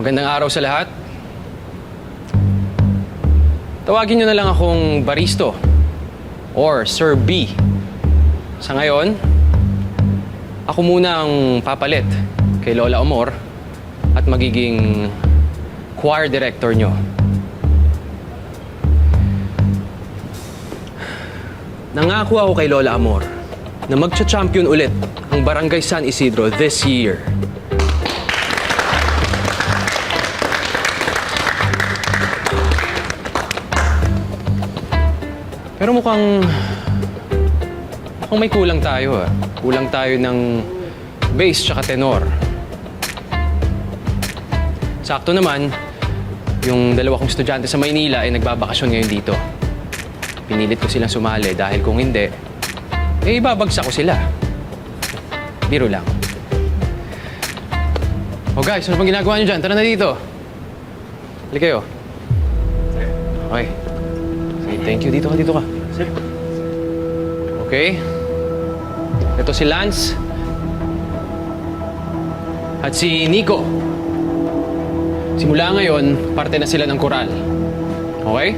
Magandang araw sa lahat. Tawagin nyo na lang akong Baristo or Sir B. Sa ngayon, ako muna ang papalit kay Lola Amor at magiging choir director nyo. Nangako ako kay Lola Amor na magcha-champion ulit ang Barangay San Isidro this year. Pero mukhang may kulang tayo ah. Kulang tayo ng bass tsaka tenor. Sakto naman, yung dalawa kong estudyante sa Maynila ay nagbabakasyon ngayon dito. Pinilit ko silang sumali dahil kung hindi, ibabagsak ko sila. Biro lang. Oh guys, ano bang ginagawa nyo dyan? Tara na dito. Halika kayo. Okay. Say thank you. Dito ka. Okay. Ito si Lance. At si Nico. Simula ngayon, parte na sila ng koral. Okay?